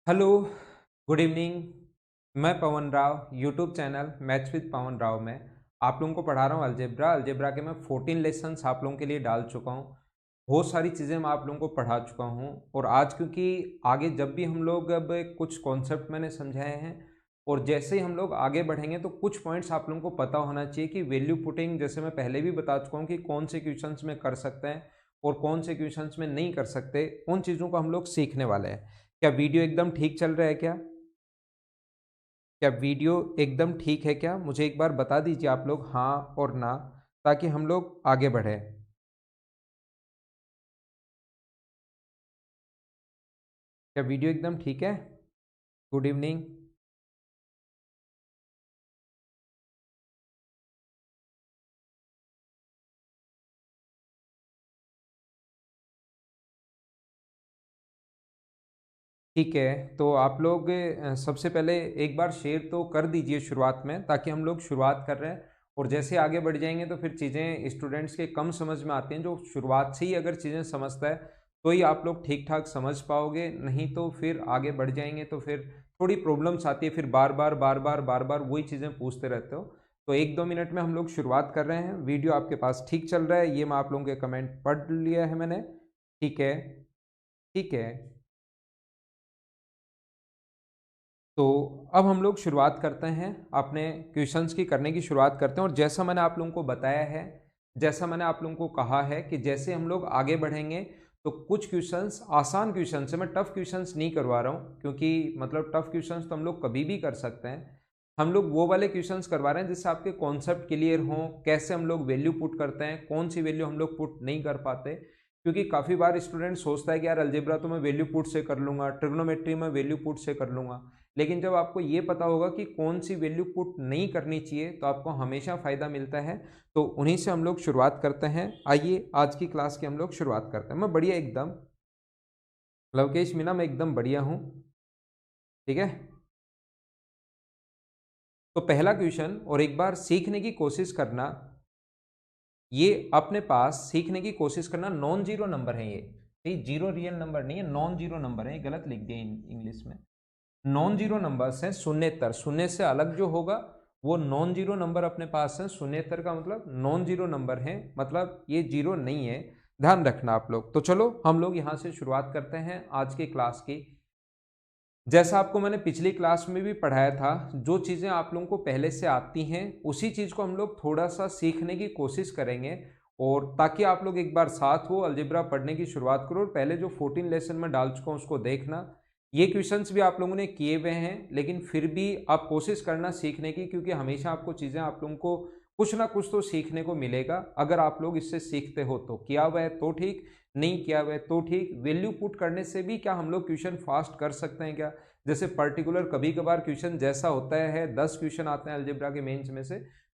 Hello, good evening. मैं Pawan Rao, YouTube channel maths with Pawan Rao में आप लोगों को पढ़ा रहा हूँ अलजेब्रा। अलजेब्रा के मैं 14 लेसन्स आप लोगों के लिए डाल चुका हूँ। बहुत सारी चीज़ें मैं आप लोगों को पढ़ा चुका हूँ और आज क्योंकि आगे जब भी हम लोग अब कुछ कॉन्सेप्ट मैंने समझाए हैं और जैसे ही हम लोग आगे बढ़ेंगे तो कुछ पॉइंट्स आप लोगों को पता होना चाहिए कि वैल्यू पुटिंग जैसे मैं पहले भी बता चुका हूँ कि कौन से क्वेश्चंस में कर सकते हैं और कौन से क्वेश्चंस में नहीं कर सकते। उन चीज़ों को हम लोग सीखने वाले हैं। क्या वीडियो एकदम ठीक चल रहा है क्या? क्या वीडियो एकदम ठीक है क्या? मुझे एक बार बता दीजिए आप लोग हाँ और ना, ताकि हम लोग आगे बढ़ें। क्या वीडियो एकदम ठीक है? Good evening. ठीक है, तो आप लोग सबसे पहले एक बार शेयर तो कर दीजिए शुरुआत में, ताकि हम लोग शुरुआत कर रहे हैं और जैसे आगे बढ़ जाएंगे तो फिर चीज़ें स्टूडेंट्स के कम समझ में आती हैं। जो शुरुआत से ही अगर चीज़ें समझता है तो ही आप लोग ठीक ठाक समझ पाओगे, नहीं तो फिर आगे बढ़ जाएंगे तो फिर थोड़ी प्रॉब्लम्स आती है, फिर बार बार वही चीज़ें पूछते रहते हो। तो 1-2 मिनट में हम लोग शुरुआत कर रहे हैं। वीडियो आपके पास ठीक चल रहा है, ये मैं आप लोगों के कमेंट पढ़ लिया है मैंने। ठीक है, ठीक है। तो अब हम लोग शुरुआत करते हैं, अपने क्वेश्चंस की करने की शुरुआत करते हैं। और जैसा मैंने आप लोगों को बताया है, जैसा मैंने आप लोगों को कहा है कि जैसे हम लोग आगे बढ़ेंगे तो कुछ क्वेश्चंस आसान क्वेश्चंस है, मैं टफ क्वेश्चंस नहीं करवा रहा हूँ, क्योंकि मतलब टफ क्वेश्चंस तो हम लोग कभी भी कर सकते हैं। हम लोग वो वाले क्वेश्चंस करवा रहे हैं जिससे आपके कॉन्सेप्ट क्लियर हों, कैसे हम लोग वैल्यू पुट करते हैं, कौन सी वैल्यू हम लोग पुट नहीं कर पाते। क्योंकि काफ़ी बार स्टूडेंट सोचता है कि यार अलजेब्रा तो मैं वैल्यू पुट से कर लूंगा, ट्रिग्नोमेट्री में वैल्यू पुट से कर लूंगा। लेकिन जब आपको ये पता होगा कि कौन सी वैल्यू पुट नहीं करनी चाहिए तो आपको हमेशा फ़ायदा मिलता है। तो उन्हीं से हम लोग शुरुआत करते हैं। आइए आज की क्लास की हम लोग शुरुआत करते हैं। मैं बढ़िया एकदम लवकेश मीना, मैं एकदम बढ़िया हूँ। ठीक है, तो पहला क्वेश्चन, और एक बार सीखने की कोशिश करना, ये अपने पास सीखने की कोशिश करना। नॉन जीरो नंबर है ये जीरो रियल नंबर नहीं है, नॉन जीरो नंबर है। ये गलत लिख दिया इंग्लिश में। नॉन जीरो नंबर्स हैं शून्येतर, शून्य से अलग जो होगा वो नॉन जीरो नंबर अपने पास है। शून्येतर का मतलब नॉन जीरो नंबर है, मतलब ये जीरो नहीं है। ध्यान रखना आप लोग। तो चलो हम लोग यहां से शुरुआत करते हैं आज की क्लास की। जैसा आपको मैंने पिछली क्लास में भी पढ़ाया था, जो चीज़ें आप लोगों को पहले से आती हैं उसी चीज़ को हम लोग थोड़ा सा सीखने की कोशिश करेंगे, और ताकि आप लोग एक बार साथ हो अलजेब्रा पढ़ने की शुरुआत करो। और पहले जो 14 लेसन में डाल चुका हूँ उसको देखना। ये क्वेश्चंस भी आप लोगों ने किए हुए हैं, लेकिन फिर भी आप कोशिश करना सीखने की, क्योंकि हमेशा आपको चीज़ें आप लोगों को कुछ ना कुछ तो सीखने को मिलेगा। अगर आप लोग इससे सीखते हो तो किया हुआ है तो ठीक, नहीं किया हुआ है तो ठीक। वैल्यू पुट करने से भी क्या हम लोग क्वेश्चन फास्ट कर सकते हैं क्या? जैसे पर्टिकुलर कभी कभार क्वेश्चन जैसा होता है, 10 क्वेश्चन आते हैं अलजेब्रा के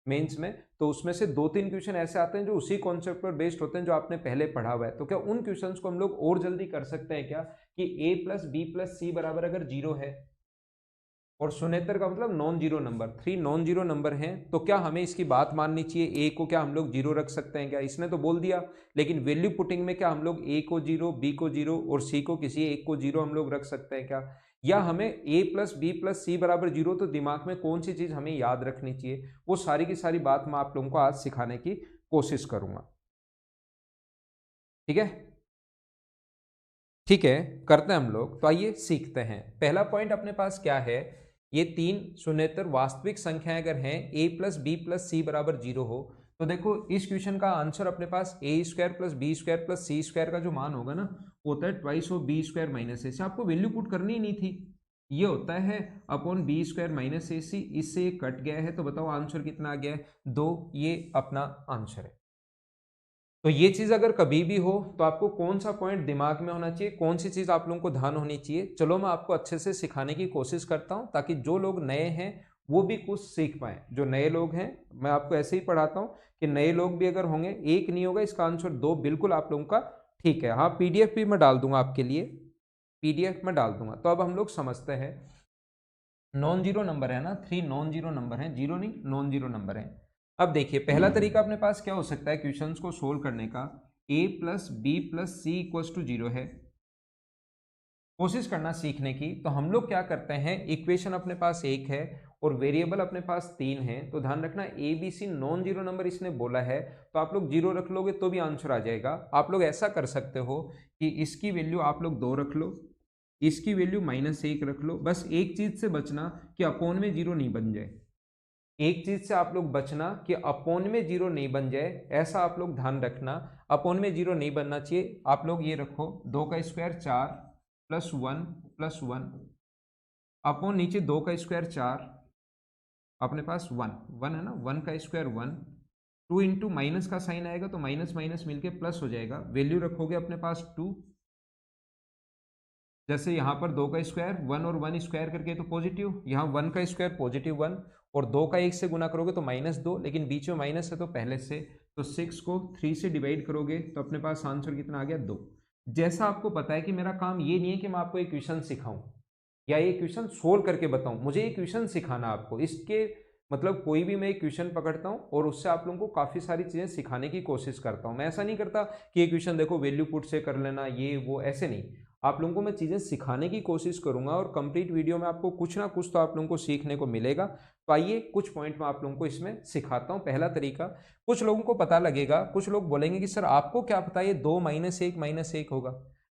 मेंस में, तो उसमें से 2-3 क्वेश्चन ऐसे आते हैं जो उसी कॉन्सेप्ट पर बेस्ड होते हैं जो आपने पहले पढ़ा हुआ है। तो क्या उन क्वेश्चंस को हम लोग और जल्दी कर सकते हैं क्या, कि a plus B plus C बराबर अगर जीरो है और शून्येतर का मतलब non zero number, 3 non zero number हैं, तो क्या हमें इसकी बात माननी चाहिए? ए को क्या हम लोग जीरो रख सकते हैं क्या? इसने तो बोल दिया, लेकिन वैल्यू पुटिंग में क्या हम लोग ए को जीरो, बी को जीरो और सी को किसी एक को जीरो हम लोग रख सकते हैं क्या? या हमें ए प्लस बी प्लस सी बराबर जीरो, तो दिमाग में कौन सी चीज हमें याद रखनी चाहिए? वो सारी की सारी बात मैं आप लोगों को आज सिखाने की कोशिश करूंगा। ठीक है, ठीक है, करते हैं हम लोग। तो आइए सीखते हैं। पहला पॉइंट अपने पास क्या है, ये तीन शून्येतर वास्तविक संख्याएं अगर हैं a plus B plus C बराबर जीरो हो, तो देखो इस क्वेश्चन का आंसर अपने पास A square plus B square plus C square का जो मान होगा ना, वो होता है twice of B square minus A C. आपको वैल्यू पुट करनी ही नहीं थी, ये होता है upon B square minus A सी। इससे ये कट गया है, तो बताओ आंसर कितना आ गया है? 2। ये अपना आंसर है। तो ये चीज अगर कभी भी हो तो आपको कौन सा पॉइंट दिमाग में होना चाहिए, कौन सी चीज आप लोगों को ध्यान होनी चाहिए? चलो मैं आपको अच्छे से सिखाने की कोशिश करता हूं, ताकि जो लोग नए हैं वो भी कुछ सीख पाए। जो नए लोग हैं, मैं आपको ऐसे ही पढ़ाता हूं कि नए लोग भी अगर होंगे, एक नहीं होगा इसका आंसर, दो बिल्कुल आप लोगों का ठीक है। हाँ, पीडीएफ भी मैं डाल दूंगा आपके लिए, पीडीएफ में डाल दूंगा। तो अब हम लोग समझते हैं। नॉन जीरो नंबर है ना, 3 नॉन जीरो नंबर है, जीरो नहीं नॉन जीरो नंबर है। अब देखिए पहला तरीका अपने पास क्या हो सकता है क्वेश्चंस को सोल्व करने का। a plus B plus C equals to zero है, कोशिश करना सीखने की, तो हम लोग क्या करते हैं, इक्वेशन अपने पास एक है और वेरिएबल अपने पास 3 है, तो ध्यान रखना A B C non zero number इसने बोला है, तो आप लोग जीरो रख लोगे तो भी आंसर आ जाएगा। आप लोग ऐसा कर सकते हो कि इसकी वैल्यू आप लोग 2 रख लो, इसकी वैल्यू -1 रख लो। बस एक चीज से बचना कि अपोन में जीरो नहीं बन जाए, एक चीज से आप लोग बचना कि अपोन में जीरो नहीं बन जाए, ऐसा आप लोग ध्यान रखना। अपोन में जीरो नहीं बनना चाहिए। आप लोग ये रखो 2 का स्क्वायर 4 +1 +1 अपोन नीचे 2 का स्क्वायर 4 अपने पास 1 है ना, 1 का स्क्वायर 1, 2 इंटू माइनस का साइन आएगा तो माइनस माइनस मिलके प्लस हो जाएगा, वैल्यू रखोगे अपने पास 2। जैसे यहाँ पर 2 का स्क्वायर 1 और 1 स्क्वायर करके तो पॉजिटिव, यहाँ 1 का स्क्वायर +1 और 2 का 1 से गुना करोगे तो -2, लेकिन बीच में माइनस है तो पहले से, तो 6 को 3 से डिवाइड करोगे तो अपने पास आंसर कितना आ गया 2। जैसा आपको पता है कि मेरा काम ये नहीं है कि मैं आपको एक क्वेश्चन सिखाऊं या ये क्वेश्चन सोल्व करके बताऊं, मुझे ये क्वेश्चन सिखाना आपको। इसके मतलब कोई भी मैं एक क्वेश्चन पकड़ता हूं और उससे आप लोगों को काफ़ी सारी चीज़ें सिखाने की कोशिश करता हूं। मैं ऐसा नहीं करता कि ये क्वेश्चन देखो वैल्यू पुट से कर लेना, ये वो, ऐसे नहीं। आप लोगों को मैं चीज़ें सिखाने की कोशिश करूंगा और कंप्लीट वीडियो में आपको कुछ ना कुछ तो आप लोगों को सीखने को मिलेगा। तो आइए कुछ पॉइंट मैं आप लोगों को इसमें सिखाता हूँ। पहला तरीका, कुछ लोगों को पता लगेगा, कुछ लोग बोलेंगे कि सर आपको क्या पता ये 2 -1 -1 होगा।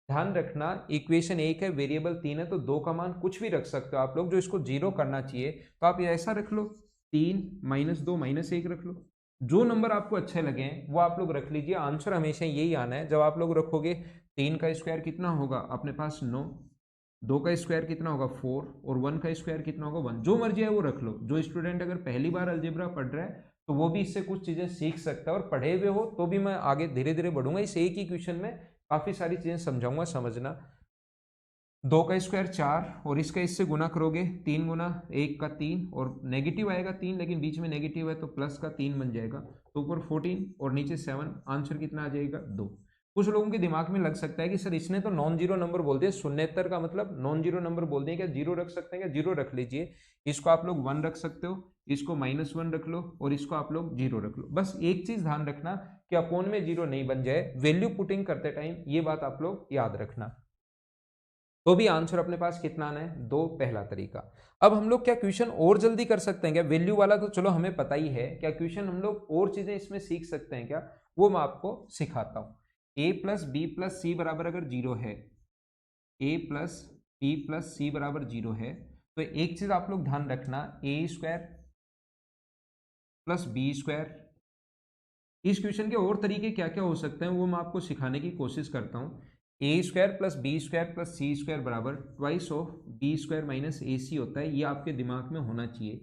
ध्यान रखना इक्वेशन एक है, वेरिएबल 3 है, तो 2 का मान कुछ भी रख सकते हो आप लोग। जो इसको जीरो करना चाहिए तो आप ऐसा रख लो, 3 -2 -1 रख लो। जो नंबर आपको अच्छे लगे वो आप लोग रख लीजिए। आंसर हमेशा यही आना है। जब आप लोग रखोगे 3 का स्क्वायर कितना होगा अपने पास 9, 2 का स्क्वायर कितना होगा 4 और 1 का स्क्वायर कितना होगा 1। जो मर्जी है वो रख लो। जो स्टूडेंट अगर पहली बार अलजेब्रा पढ़ रहा है तो वो भी इससे कुछ चीज़ें सीख सकता है, और पढ़े हुए हो तो भी मैं आगे धीरे धीरे बढ़ूंगा। इस एक ही क्वेश्चन में काफ़ी सारी चीज़ें समझाऊंगा, समझना। 2 का स्क्वायर 4 और इसका इससे गुना करोगे 3 गुना 1 का 3 और नेगेटिव आएगा 3, लेकिन बीच में नेगेटिव है तो प्लस का 3 बन जाएगा, तो ऊपर 14 और नीचे 7, आंसर कितना आ जाएगा 2। कुछ लोगों के दिमाग में लग सकता है कि सर इसने तो नॉन जीरो नंबर बोल दिया, शून्यतर का मतलब नॉन जीरो नंबर बोल दिया, क्या जीरो रख सकते हैं? क्या जीरो रख लीजिए। इसको आप लोग 1 रख सकते हो, इसको -1 रख लो और इसको आप लोग 0 रख लो। बस एक चीज ध्यान रखना कि अपोन में 0 नहीं बन जाए वैल्यू पुटिंग करते टाइम, ये बात आप लोग याद रखना। तो भी आंसर अपने पास कितना आना है 2, पहला तरीका। अब हम लोग क्या क्वेश्चन और जल्दी कर सकते हैं क्या? वैल्यू वाला तो चलो हमें पता ही है, क्या क्वेश्चन हम लोग और चीजें इसमें सीख सकते हैं क्या? वो मैं आपको सिखाता हूं। a plus B plus C बराबर अगर 0 है, a plus B plus C बराबर 0 है, तो एक चीज आप लोग ध्यान रखना, ए स्क्वायर प्लस बी स्क्वायर। इस क्वेश्चन के और तरीके क्या क्या हो सकते हैं वो मैं आपको सिखाने की कोशिश करता हूँ। A square plus B square plus C square बराबर twice of B square minus A C होता है, ये आपके दिमाग में होना चाहिए।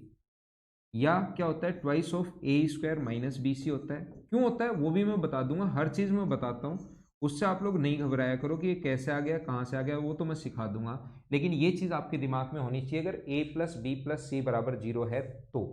या क्या होता है, twice of A square minus B C होता है। क्यों होता है वो भी मैं बता दूंगा, हर चीज़ मैं बताता हूँ। उससे आप लोग नहीं घबराया करो कि ये कैसे आ गया, कहाँ से आ गया, वो तो मैं सिखा दूंगा। लेकिन ये चीज़ आपके दिमाग में होनी चाहिए, अगर ए प्लस बी प्लस सी बराबर 0 है तो।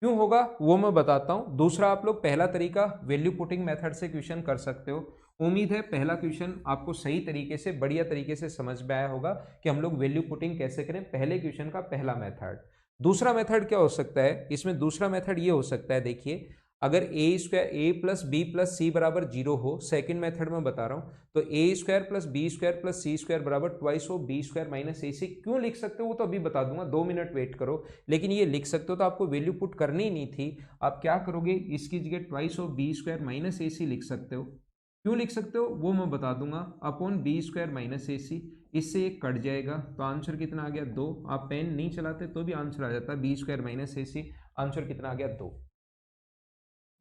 क्यों होगा वो मैं बताता हूं। दूसरा, आप लोग पहला तरीका वैल्यू पुटिंग मेथड से क्वेश्चन कर सकते हो। उम्मीद है पहला क्वेश्चन आपको सही तरीके से, बढ़िया तरीके से समझ में आया होगा कि हम लोग वैल्यू पुटिंग कैसे करें, पहले क्वेश्चन का पहला मेथड। दूसरा मेथड क्या हो सकता है इसमें? दूसरा मेथड ये हो सकता है, देखिए, अगर ए स्क्वायर ए प्लस बी प्लस सी बराबर 0 हो, सेकंड मेथड में बता रहा हूं, तो A square plus B square plus C square बराबर twice of B square minus A C. क्यों लिख सकते हो वो तो अभी बता दूंगा, 2 मिनट वेट करो। लेकिन ये लिख सकते हो तो आपको वैल्यू पुट करनी ही नहीं थी। आप क्या करोगे, इसकी जगह twice of B square minus A C लिख सकते हो। क्यों लिख सकते हो वो मैं बता दूंगा, upon B square minus A सी। इससे एक कट जाएगा तो आंसर कितना आ गया 2। आप पेन नहीं चलाते तो भी आंसर आ जाता है, B square minus A C, answer कितना आ गया 2।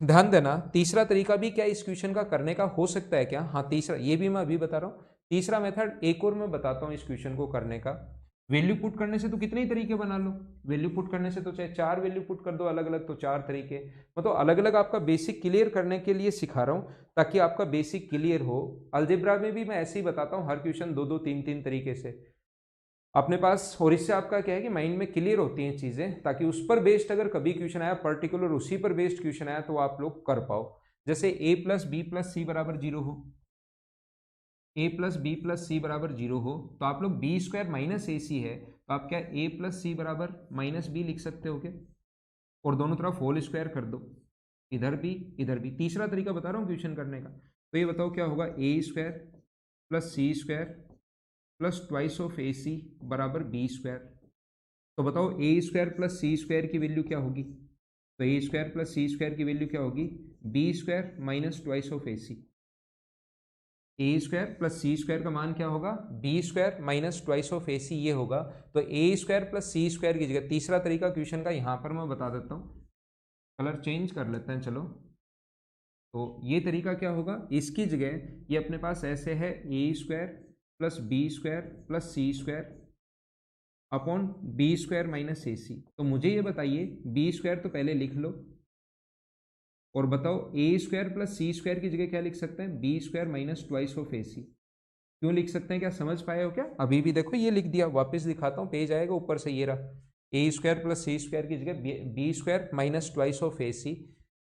ध्यान देना, तीसरा तरीका भी क्या इस क्वेश्चन का करने का हो सकता है क्या? हाँ, तीसरा, ये भी मैं अभी बता रहा हूँ। तीसरा मेथड एक और मैं बताता हूँ इस क्वेश्चन को करने का। वैल्यू पुट करने से तो कितने ही तरीके बना लो, वैल्यू पुट करने से तो चाहे 4 वैल्यू पुट कर दो अलग अलग, तो 4 तरीके। मैं तो अलग अलग आपका बेसिक क्लियर करने के लिए सिखा रहा हूँ ताकि आपका बेसिक क्लियर हो। अलजेब्रा में भी मैं ऐसे ही बताता हूँ, हर क्वेश्चन 2 2 3 3 तरीके से अपने पास, और इससे आपका क्या है कि माइंड में क्लियर होती हैं चीज़ें, ताकि उस पर बेस्ड अगर कभी क्वेश्चन आया, पर्टिकुलर उसी पर बेस्ड क्वेश्चन आया, तो आप लोग कर पाओ। जैसे ए प्लस बी प्लस सी बराबर 0 हो, ए प्लस बी प्लस सी बराबर 0 हो, तो आप लोग बी स्क्वायर माइनस ए सी है, तो आप क्या ए प्लस सी बराबर माइनस बी लिख सकते हो क्या? और दोनों तरफ होल स्क्वायर कर दो, इधर भी इधर भी। तीसरा तरीका बता रहा हूँ क्वेश्चन करने का, तो ये बताओ क्या होगा, A square plus C square plus twice of A C बराबर बी स्क्वायर। तो बताओ A square plus C square की वैल्यू क्या होगी? तो A square plus C square की वैल्यू क्या होगी? B square minus twice of A C. A square plus C square का मान क्या होगा? B square minus twice of A C, ये होगा। तो A square plus C square की जगह तीसरा तरीका क्वेश्चन का यहाँ पर मैं बता देता हूँ, कलर चेंज कर लेते हैं चलो। तो ये तरीका क्या होगा? इसकी जगह ये अपने पास ऐसे है A square plus B square plus C square upon B square minus A C. तो मुझे ये बताइए, बी स्क्वायर तो पहले लिख लो और बताओ A square plus C square की जगह क्या लिख सकते हैं? B square minus twice of A C. क्यों लिख सकते हैं? क्या समझ पाए हो क्या? अभी भी देखो ये लिख दिया, वापस दिखाता हूँ, पेज आएगा ऊपर से, ये रहा। A square plus C square की जगह B square minus twice of A C,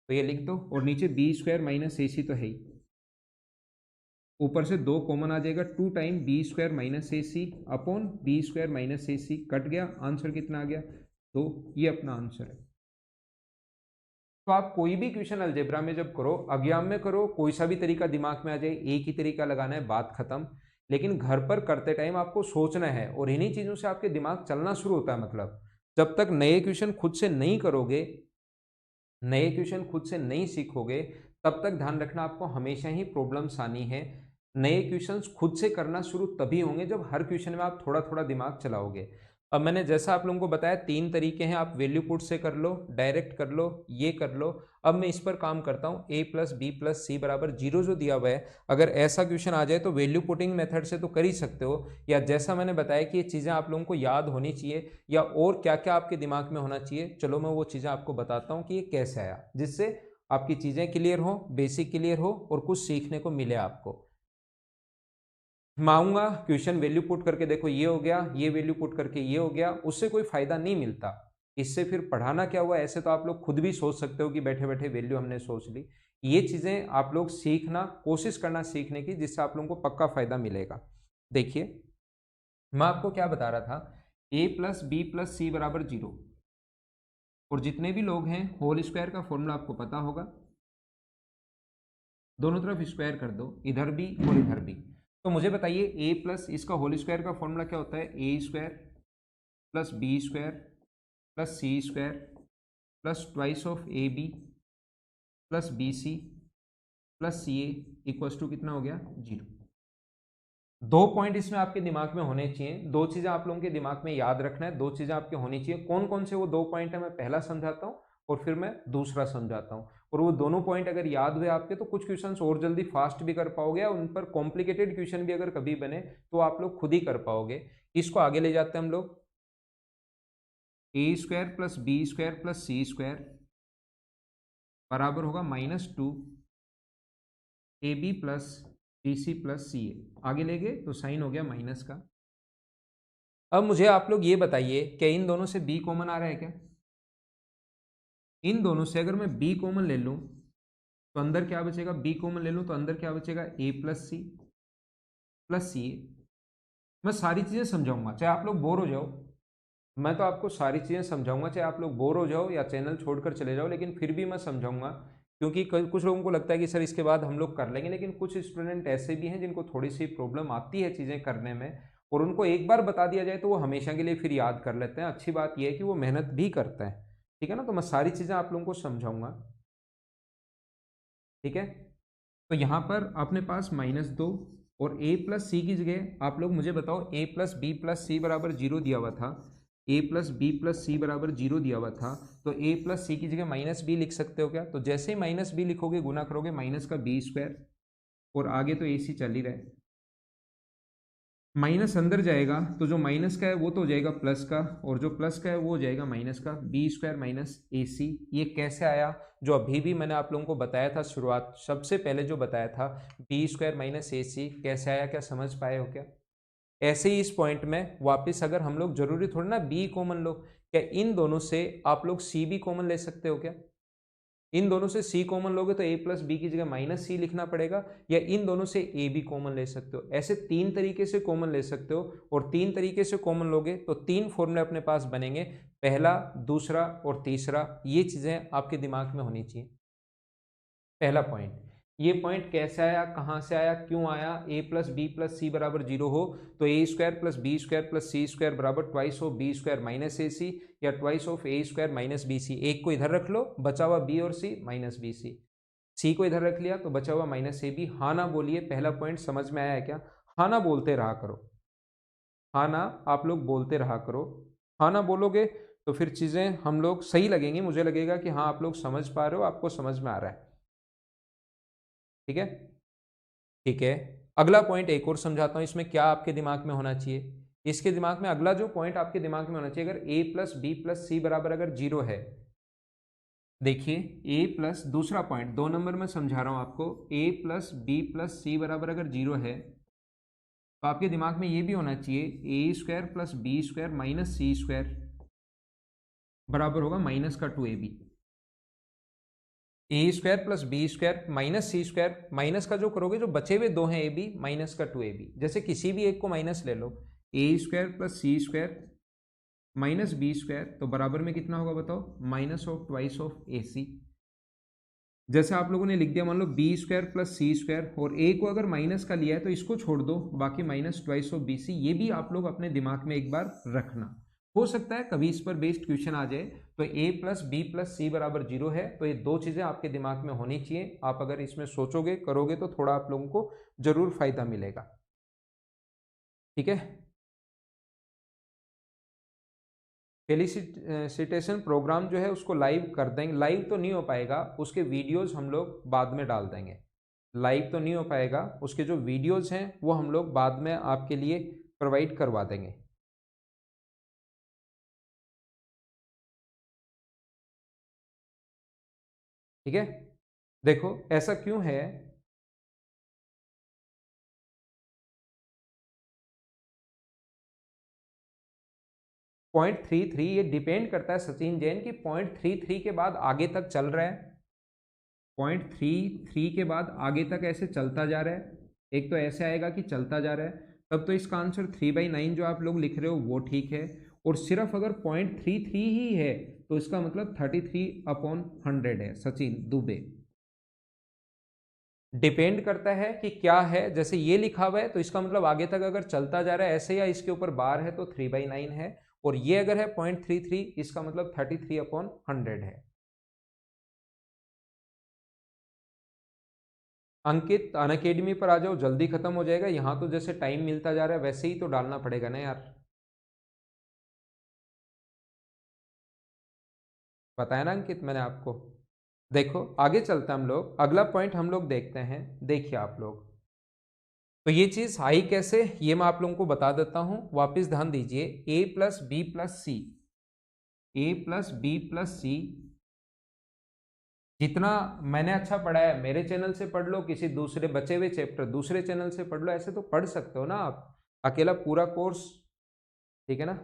तो ये लिख दो। और नीचे B square minus A C तो है ही, ऊपर से 2 कॉमन आ जाएगा, 2 time B square minus A C upon B square minus A C, cut गया, आंसर कितना आ गया? 2। ये अपना आंसर है। तो आप कोई भी क्वेश्चन अलजेब्रा में जब करो, अज्ञान में करो, कोई सा भी तरीका दिमाग में आ जाए, एक ही तरीका लगाना है, बात खत्म। लेकिन घर पर करते टाइम आपको सोचना है और इन्हीं चीजों से आपके दिमाग चलना शुरू होता है। मतलब जब तक नए क्वेश्चन खुद से नहीं करोगे, नए क्वेश्चन खुद से नहीं सीखोगे, तब तक ध्यान रखना आपको हमेशा ही प्रॉब्लम्स आनी है। नए क्वेश्चंस खुद से करना शुरू तभी होंगे जब हर क्वेश्चन में आप थोड़ा थोड़ा दिमाग चलाओगे। अब मैंने जैसा आप लोगों को बताया 3 तरीके हैं, आप वैल्यू पुट से कर लो, डायरेक्ट कर लो, ये कर लो। अब मैं इस पर काम करता हूँ। a plus B plus C बराबर 0 जो दिया हुआ है, अगर ऐसा क्वेश्चन आ जाए तो वैल्यू पुटिंग मेथड से तो कर ही सकते हो, या जैसा मैंने बताया कि ये चीज़ें आप लोगों को याद होनी चाहिए, या और क्या क्या आपके दिमाग में होना चाहिए। चलो मैं वो चीज़ें आपको बताता हूँ कि ये कैसे आया, जिससे आपकी चीज़ें क्लियर हो, बेसिक क्लियर हो और कुछ सीखने को मिले आपको। मांगूंगा क्वेश्चन वैल्यू पुट करके देखो, ये हो गया, ये वैल्यू पुट करके ये हो गया, उससे कोई फायदा नहीं मिलता। इससे फिर पढ़ाना क्या हुआ? ऐसे तो आप लोग खुद भी सोच सकते हो कि बैठे बैठे वैल्यू हमने सोच ली। ये चीजें आप लोग सीखना, कोशिश करना सीखने की, जिससे आप लोगों को पक्का फायदा मिलेगा। देखिए मैं आपको क्या बता रहा था, a plus B plus C बराबर 0, और जितने भी लोग हैं होल स्क्वायर का फॉर्मूला आपको पता होगा, दोनों तरफ स्क्वायर कर दो, इधर भी और इधर भी। तो मुझे बताइए a प्लस इसका होल स्क्वायर का फॉर्मूला क्या होता है? A square plus B square plus C square plus twice of A B plus B C plus C A equals to कितना हो गया? 0। 2 पॉइंट इसमें आपके दिमाग में होने चाहिए, 2 चीज़ें आप लोगों के दिमाग में याद रखना है, 2 चीज़ें आपके होनी चाहिए। कौन कौन से वो 2 पॉइंट है मैं पहला समझाता हूँ और फिर मैं दूसरा समझाता हूँ। और वो दोनों पॉइंट अगर याद हुए आपके तो कुछ क्वेश्चंस और जल्दी फास्ट भी कर पाओगे, और उन पर कॉम्प्लिकेटेड क्वेश्चन भी अगर कभी बने तो आप लोग खुद ही कर पाओगे। इसको आगे ले जाते हैं हम लोग। A square plus B square plus C square बराबर होगा -2 A B plus B C plus C A. आगे ले गए तो साइन हो गया माइनस का। अब मुझे आप लोग ये बताइए, क्या इन दोनों से b कॉमन आ रहा है क्या? इन दोनों से अगर मैं b कॉमन ले लूं तो अंदर क्या बचेगा? b कॉमन ले लूं तो अंदर क्या बचेगा? a plus C plus C ए। मैं सारी चीजें समझाऊंगा, चाहे आप लोग बोर हो जाओ, मैं तो आपको सारी चीजें समझाऊंगा, चाहे आप लोग बोर हो जाओ या चैनल छोड़कर चले जाओ, लेकिन फिर भी मैं समझाऊंगा। क्योंकि कुछ लोगों को लगता है कि सर इसके बाद हम लोग कर लेंगे, लेकिन कुछ स्टूडेंट ऐसे भी हैं जिनको थोड़ी सी प्रॉब्लम आती है चीज़ें करने में, और उनको एक बार बता दिया जाए तो वो हमेशा के लिए फिर याद कर लेते हैं। अच्छी बात यह है कि वो मेहनत भी करते हैं, ठीक है ना। तो मैं सारी चीज़ें आप लोगों को समझाऊंगा, ठीक है। तो यहाँ पर अपने पास -2 और a प्लस सी की जगह आप लोग मुझे बताओ, a plus B plus C बराबर 0 दिया हुआ था, a plus B plus C बराबर 0 दिया हुआ था, तो a प्लस सी की जगह -b लिख सकते हो क्या? तो जैसे ही -b लिखोगे, गुना करोगे माइनस का बी स्क्वायर, और आगे तो ac चल ही रहा है, माइनस अंदर जाएगा तो जो माइनस का है वो तो हो जाएगा प्लस का, और जो प्लस का है वो हो जाएगा माइनस का, B square minus A C. ये कैसे आया? जो अभी भी मैंने आप लोगों को बताया था, शुरुआत सबसे पहले जो बताया था, बी स्क्वायर माइनस ए सी कैसे आया, क्या समझ पाए हो क्या? ऐसे ही इस पॉइंट में वापस अगर हम लोग, जरूरी थोड़ा ना बी कॉमन लो, क्या इन दोनों से आप लोग सी भी कॉमन ले सकते हो क्या? इन दोनों से c कॉमन लोगे तो a प्लस बी की जगह -c लिखना पड़ेगा, या इन दोनों से a भी कॉमन ले सकते हो। ऐसे 3 तरीके से कॉमन ले सकते हो, और 3 तरीके से कॉमन लोगे तो 3 फॉर्मूले अपने पास बनेंगे, पहला, दूसरा और तीसरा। ये चीजें आपके दिमाग में होनी चाहिए। पहला पॉइंट, ये पॉइंट कैसे आया, कहाँ से आया, क्यों आया, a plus B plus C बराबर 0 हो तो A square plus B square plus C square बराबर twice of B square minus A C या twice of A square minus B C. एक को इधर रख लो, बचा हुआ बी और सी माइनस बी सी, सी को इधर रख लिया तो बचा हुआ माइनस ए बी। हाँ ना बोलिए, पहला पॉइंट समझ में आया है क्या? हाँ ना बोलते रहा करो, हाँ ना आप लोग बोलते रहा करो। हाँ ना बोलोगे तो फिर चीज़ें हम लोग सही लगेंगी, मुझे लगेगा कि हाँ आप लोग समझ पा रहे हो, आपको समझ में आ रहा है। ठीक है, ठीक है। अगला पॉइंट एक और समझाता हूं, इसमें क्या आपके दिमाग में होना चाहिए। इसके दिमाग में अगला जो पॉइंट आपके दिमाग में होना चाहिए, अगर a plus B plus C बराबर अगर 0 है, देखिए a प्लस, दूसरा पॉइंट 2 नंबर में समझा रहा हूं आपको, a plus B plus C बराबर अगर 0 है तो आपके दिमाग में ये भी होना चाहिए a square plus B square minus C square बराबर होगा माइनस का 2ab। A square plus B square minus C square, minus का जो करोगे जो बचे हुए दो हैं ए बी माइनस का 2ab, जैसे किसी भी एक को माइनस ले लो, ए square plus C square minus B square तो बराबर में कितना होगा बताओ, minus of twice of A सी। जैसे आप लोगों ने लिख दिया, मान लो B square plus C square और ए को अगर माइनस का लिया है तो इसको छोड़ दो, बाकी minus twice of B C. ये भी आप लोग अपने दिमाग में एक बार रखना, हो सकता है कभी इस पर बेस्ड क्वेश्चन आ जाए। तो a plus B plus C बराबर 0 है, तो ये दो चीजें आपके दिमाग में होनी चाहिए। आप अगर इसमें सोचोगे करोगे तो थोड़ा आप लोगों को जरूर फायदा मिलेगा। ठीक है, फेलिसिटेशन प्रोग्राम जो है उसको लाइव कर देंगे, लाइव तो नहीं हो पाएगा, उसके वीडियोस हम लोग बाद में डाल देंगे। लाइव तो नहीं हो पाएगा, उसके जो वीडियोस हैं वो हम लोग बाद में आपके लिए प्रोवाइड करवा देंगे। ठीक है, देखो ऐसा क्यों है, .33 ये डिपेंड करता है सचिन जैन की .33 के बाद आगे तक चल रहा है, .33 के बाद आगे तक ऐसे चलता जा रहा है। एक तो ऐसे आएगा कि चलता जा रहा है, तब तो इसका आंसर 3/9 जो आप लोग लिख रहे हो वो ठीक है। और सिर्फ अगर .33 ही है तो इसका मतलब 33/100 है सचिन दुबे। डिपेंड करता है कि क्या है, जैसे ये लिखा हुआ है तो इसका मतलब आगे तक अगर चलता जा रहा है ऐसे या इसके ऊपर बार है तो 3/9 है, और ये अगर है .33 इसका मतलब 33/100 है। अंकित अनअकैडमी पर आ जाओ, जल्दी खत्म हो जाएगा, यहाँ तो जैसे टाइम मिलता जा रहा है वैसे ही तो डालना पड़ेगा ना यार। बताया ना अंकित मैंने आपको। देखो आगे चलते हम लोग, अगला पॉइंट हम लोग देखते हैं। देखिए आप लोग, तो ये चीज आई कैसे ये मैं आप लोगों को बता देता हूं, वापस ध्यान दीजिए। a plus B plus C, A plus B plus C, जितना मैंने अच्छा पढ़ा है मेरे चैनल से पढ़ लो, किसी दूसरे बचे हुए चैप्टर दूसरे चैनल से पढ़ लो, ऐसे तो पढ़ सकते हो ना आप, अकेला पूरा कोर्स। ठीक है ना,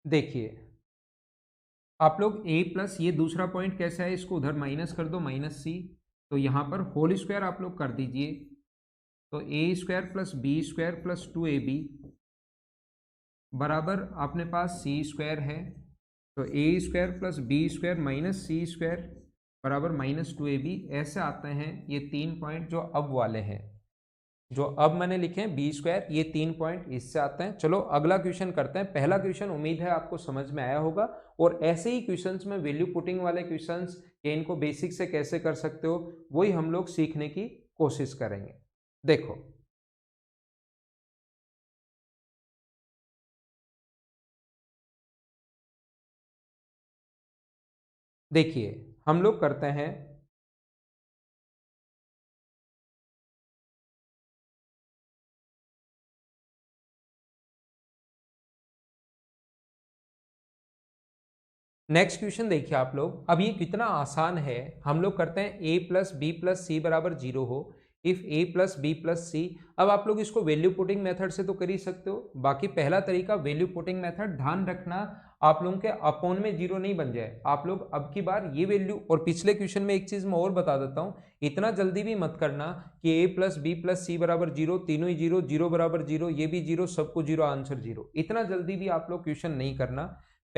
देखिए आप लोग a प्लस, ये दूसरा पॉइंट कैसा है, इसको उधर माइनस कर दो माइनस सी, तो यहाँ पर होल स्क्वायर आप लोग कर दीजिए, तो A square plus B square plus 2ab बराबर अपने पास सी स्क्वायर है, तो A square plus B square minus C square बराबर -2ab। ऐसे आते हैं ये 3 पॉइंट जो अब वाले हैं, जो अब मैंने लिखे हैं बी स्क्वायर, ये 3 पॉइंट इससे आते हैं। चलो अगला क्वेश्चन करते हैं। पहला क्वेश्चन उम्मीद है आपको समझ में आया होगा, और ऐसे ही क्वेश्चंस में वैल्यू पुटिंग वाले क्वेश्चंस या इनको बेसिक से कैसे कर सकते हो वही हम लोग सीखने की कोशिश करेंगे। देखो देखिए हम लोग करते हैं, नेक्स्ट क्वेश्चन देखिए आप लोग। अब ये कितना आसान है, हम लोग करते हैं a plus B plus C बराबर 0 हो, if a plus B plus C. अब आप लोग इसको वैल्यू पुटिंग मेथड से तो कर ही सकते हो, बाकी पहला तरीका वैल्यू पुटिंग मेथड, ध्यान रखना आप लोगों के अपॉन में 0 नहीं बन जाए। आप लोग अब की बार ये वैल्यू, और पिछले क्वेश्चन में एक चीज मैं और बता देता हूँ, इतना जल्दी भी मत करना कि a plus B plus C बराबर 0, तीनों ही 0 बराबर 0, ये भी 0, सबको 0, आंसर 0, इतना जल्दी भी आप लोग क्वेश्चन नहीं करना।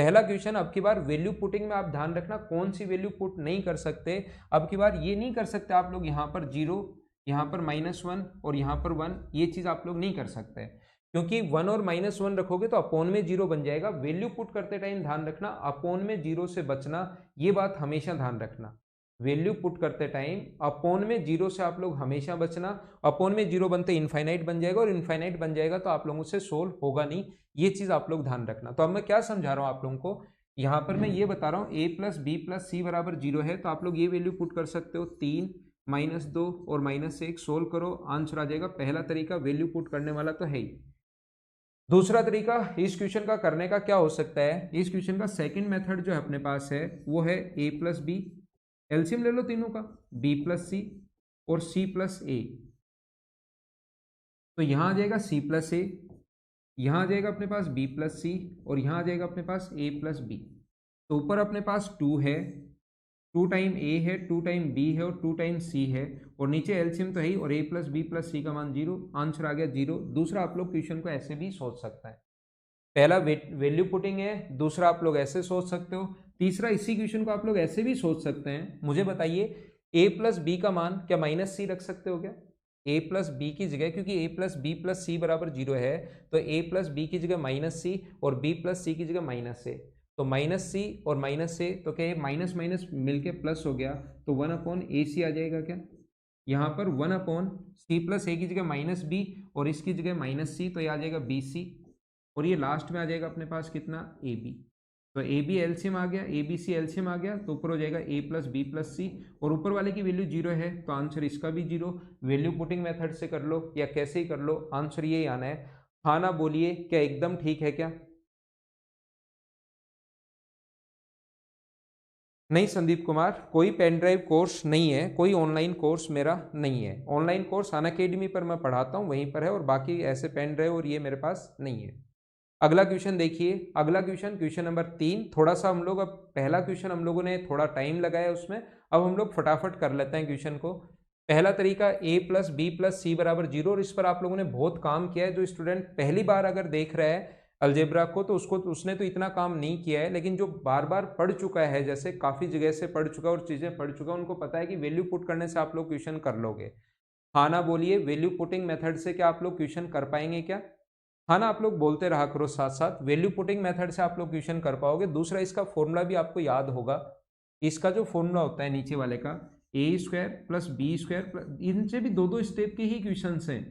पहला क्वेश्चन अब की बार वैल्यू पुटिंग में आप ध्यान रखना कौन सी वैल्यू पुट नहीं कर सकते। अब की बार ये नहीं कर सकते आप लोग यहाँ पर 0, यहाँ पर -1 और यहाँ पर 1, ये चीज आप लोग नहीं कर सकते, क्योंकि 1 और -1 रखोगे तो अपोन में 0 बन जाएगा। वैल्यू पुट करते टाइम ध्यान रखना अपोन में 0 से बचना, ये बात हमेशा ध्यान रखना। वैल्यू पुट करते टाइम अपोन में 0 से आप लोग हमेशा बचना। अपोन में 0 बनते इनफाइनाइट बन जाएगा, और इनफाइनाइट बन जाएगा तो आप लोगों से सोल्व होगा नहीं, ये चीज आप लोग ध्यान रखना। तो अब मैं क्या समझा रहा हूं आप लोगों को, यहाँ पर मैं ये बता रहा हूँ a plus B plus C बराबर 0 है, तो आप लोग ये वैल्यू पुट कर सकते हो 3, -2 और -1, सोल्व करो, आंसर आ जाएगा। पहला तरीका वैल्यू पुट करने वाला तो है ही। दूसरा तरीका इस क्वेश्चन का करने का क्या हो सकता है, इस क्वेश्चन का सेकंड मेथड जो है अपने पास है वो है a प्लस बी, एलसीएम ले लो तीनों का, b प्लस सी और c प्लस ए। तो यहां आ जाएगा c प्लस ए, यहां आ जाएगा अपने पास b प्लस सी और यहां आ जाएगा अपने पास a प्लस बी। तो ऊपर अपने पास 2 है, 2 टाइम a है, 2 टाइम b है और 2 टाइम c है, और नीचे एलसीएम तो है ही, और a प्लस बी प्लस सी का मान 0, आंसर आ गया 0। दूसरा आप लोग क्वेश्चन को ऐसे भी सोच सकते हैं, पहला वैल्यू पुटिंग है, दूसरा आप लोग ऐसे सोच सकते हो, तीसरा इसी क्वेश्चन को आप लोग ऐसे भी सोच सकते हैं। मुझे बताइए a प्लस बी का मान क्या -c रख सकते हो क्या, a प्लस बी की जगह, क्योंकि a plus B plus C बराबर 0 है, तो a प्लस बी की जगह -c और b प्लस सी की जगह -a, तो -c और -a, तो क्या माइनस माइनस मिलके प्लस हो गया, तो 1/ac आ जाएगा क्या, यहाँ पर 1/c प्लस a की जगह -b और इसकी जगह -c, तो ये आ जाएगा bc, और ये लास्ट में आ जाएगा अपने पास कितना ab। तो ए बी एलसीएम आ गया, ए बी सी एलसीएम आ गया, तो ऊपर हो जाएगा a प्लस बी प्लस सी, और ऊपर वाले की वैल्यू 0 है तो आंसर इसका भी 0। वैल्यू पुटिंग मेथड से कर लो या कैसे ही कर लो, आंसर ये आना है। हाँ ना बोलिए, क्या एकदम ठीक है क्या? नहीं संदीप कुमार, कोई पेन ड्राइव कोर्स नहीं है, कोई ऑनलाइन कोर्स मेरा नहीं है। ऑनलाइन कोर्स अनअकैडमी पर मैं पढ़ाता हूँ, वहीं पर है, और बाकी ऐसे पेन ड्राइव और ये मेरे पास नहीं है। अगला क्वेश्चन देखिए, अगला क्वेश्चन, क्वेश्चन नंबर 3। थोड़ा सा हम लोग, अब पहला क्वेश्चन हम लोगों ने थोड़ा टाइम लगाया उसमें, अब हम लोग फटाफट कर लेते हैं क्वेश्चन को। पहला तरीका a plus B plus C बराबर 0, और इस पर आप लोगों ने बहुत काम किया है। जो स्टूडेंट पहली बार अगर देख रहा है अलजेब्रा को, तो उसने तो इतना काम नहीं किया है, लेकिन जो बार बार पढ़ चुका है, जैसे काफी जगह से पढ़ चुका और चीजें पढ़ चुका, उनको पता है कि वैल्यू पुट करने से आप लोग क्वेश्चन कर लोगे। हाँ ना बोलिए, वैल्यू पुटिंग मेथड से क्या आप लोग क्वेश्चन कर पाएंगे क्या? हाँ ना, आप लोग बोलते रहा करो साथ साथ, वैल्यू पुटिंग मेथड से आप लोग क्वेश्चन कर पाओगे। दूसरा, इसका फॉर्मूला भी आपको याद होगा। इसका जो फॉर्मूला होता है नीचे वाले का, a² प्लस b² प्लस, इनसे भी दो दो स्टेप के ही क्वेश्चन हैं,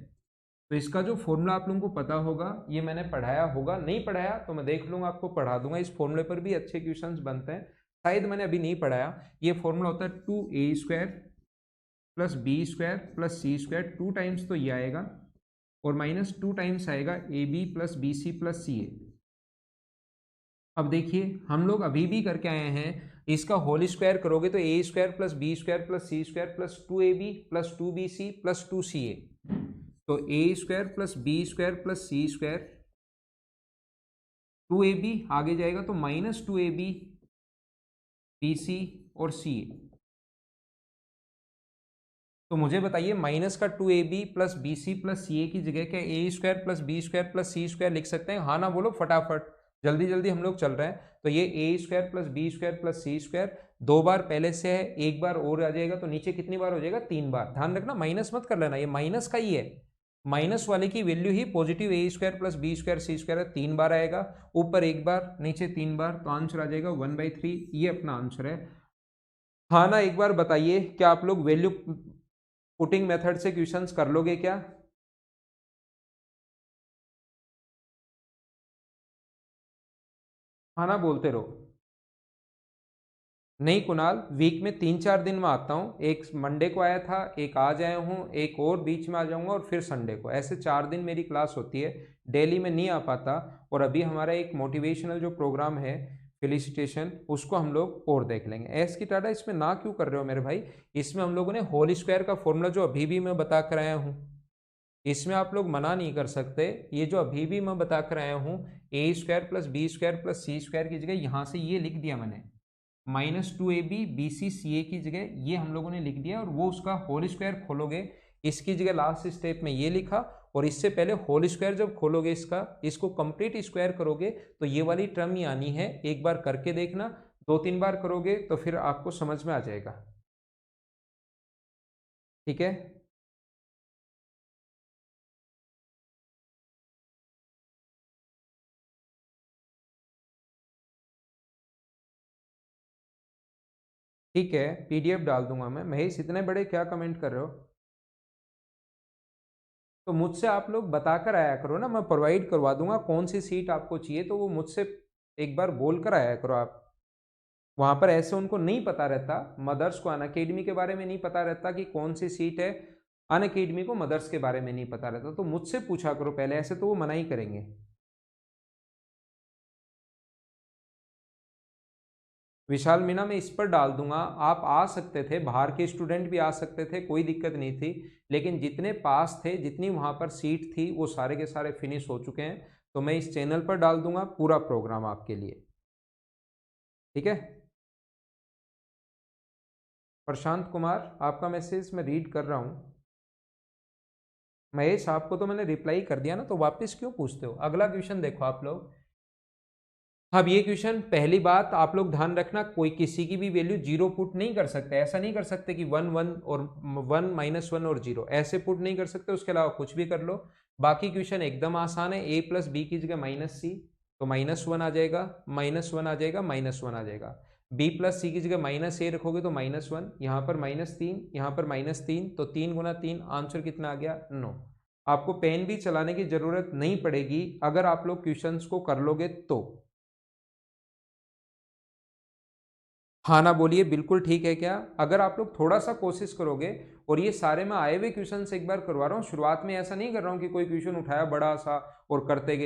तो इसका जो फॉर्मूला आप लोगों को पता होगा, ये मैंने पढ़ाया होगा, नहीं पढ़ाया तो मैं देख लूंगा, आपको पढ़ा दूंगा। इस फॉर्मूले पर भी अच्छे क्वेश्चंस बनते हैं, शायद मैंने अभी नहीं पढ़ाया। ये फॉर्मूला होता है 2a² plus b² plus c², 2 times तो ये आएगा, और -2 टाइम्स आएगा ab plus B C plus C A. अब देखिए, हम लोग अभी भी करके आए हैं, इसका होल स्क्वायर करोगे तो a² plus b² plus c² plus 2ab plus 2bc plus 2ca, तो a² plus b² plus c², 2ab आगे जाएगा तो -2ab bc और ca। तो मुझे बताइए, माइनस का 2ab plus bc plus ca की जगह क्या a² plus b² plus c² लिख सकते हैं? हाँ ना बोलो फटाफट, जल्दी जल्दी हम लोग चल रहे हैं। तो ये a² plus b² plus c², 2 बार पहले से है, 1 बार और आ जाएगा, तो नीचे कितनी बार हो जाएगा? 3 बार। ध्यान रखना, माइनस मत कर लेना, ये माइनस का ही है, माइनस वाले की वैल्यू ही positive a² plus b² c² है, 3 बार आएगा, ऊपर 1 बार नीचे 3 बार, तो आंसर आ जाएगा 1/3। ये अपना आंसर है। हाँ ना, एक बार बताइए, क्या आप लोग वैल्यू पुटिंग मेथड से क्वेश्चंस कर लोगे क्या? हाँ ना, बोलते रहो। नहीं कुणाल, वीक में 3-4 दिन में आता हूँ, एक मंडे को आया था, एक आज आया हूँ, एक और बीच में आ जाऊंगा, और फिर संडे को, ऐसे 4 दिन मेरी क्लास होती है, डेली में नहीं आ पाता। और अभी हमारा एक मोटिवेशनल जो प्रोग्राम है फेलिसिटेशन, उसको हम लोग और देख लेंगे। एस की टाटा इसमें ना क्यों कर रहे हो मेरे भाई? इसमें हम लोगों ने होल स्क्वायर का फॉर्मूला जो अभी भी मैं बता कर आया हूँ, इसमें आप लोग मना नहीं कर सकते। ये जो अभी भी मैं बता कर आया हूँ, a² plus b² plus c² की जगह यहाँ से ये लिख दिया मैंने, -2ab bc ca की जगह ये हम लोगों ने लिख दिया, और वो उसका होल स्क्वायर खोलोगे, इसकी जगह लास्ट स्टेप में ये लिखा, और इससे पहले होल स्क्वायर जब खोलोगे इसको कंप्लीट स्क्वायर करोगे तो ये वाली टर्म ही आनी है। एक बार करके देखना, 2-3 बार करोगे तो फिर आपको समझ में आ जाएगा। ठीक है, ठीक है, पीडीएफ डाल दूंगा मैं। महेश इतने बड़े क्या कमेंट कर रहे हो? तो मुझसे आप लोग बताकर आया करो ना, मैं प्रोवाइड करवा दूंगा कौन सी सीट आपको चाहिए, तो वो मुझसे एक बार बोल कर आया करो आप। वहां पर ऐसे उनको नहीं पता रहता, मदर्स को अनअकैडमी के बारे में नहीं पता रहता कि कौन सी सीट है, अनअकैडमी को मदर्स के बारे में नहीं पता रहता, तो मुझसे पूछा करो पहले, ऐसे तो वो मना ही करेंगे। विशाल मीना मैं इस पर डाल दूंगा, आप आ सकते थे, बाहर के स्टूडेंट भी आ सकते थे, कोई दिक्कत नहीं थी, लेकिन जितने पास थे, जितनी वहां पर सीट थी, वो सारे के सारे फिनिश हो चुके हैं। तो मैं इस चैनल पर डाल दूंगा पूरा प्रोग्राम आपके लिए। ठीक है, प्रशांत कुमार आपका मैसेज मैं रीड कर रहा हूं। महेश आपको तो मैंने रिप्लाई कर दिया ना, तो वापस क्यों पूछते हो? अगला क्वेश्चन देखो आप लोग। अब ये क्वेश्चन, पहली बात आप लोग ध्यान रखना, कोई किसी की भी वैल्यू जीरो पुट नहीं कर सकते। ऐसा नहीं कर सकते कि 1 1 और 1 -1 और 0 ऐसे पुट नहीं कर सकते, उसके अलावा कुछ भी कर लो। बाकी क्वेश्चन एकदम आसान है। a प्लस बी की जगह माइनस सी, तो -1 आ जाएगा, -1 आ जाएगा, -1 आ जाएगा। b प्लस सी की जगह माइनस ए रखोगे तो -1, यहाँ पर -3, यहाँ पर -3, तो 3 गुना 3, आंसर कितना आ गया? 9। आपको पेन भी चलाने की जरूरत नहीं पड़ेगी अगर आप लोग क्वेश्चंस को कर लोगे तो। हाँ ना बोलिए, बिल्कुल ठीक है क्या? अगर आप लोग थोड़ा सा कोशिश करोगे, और ये सारे मैं आए हुए क्वेश्चन से एक बार करवा रहा हूँ, शुरुआत में ऐसा नहीं कर रहा हूँ कि कोई क्वेश्चन उठाया बड़ा सा और करते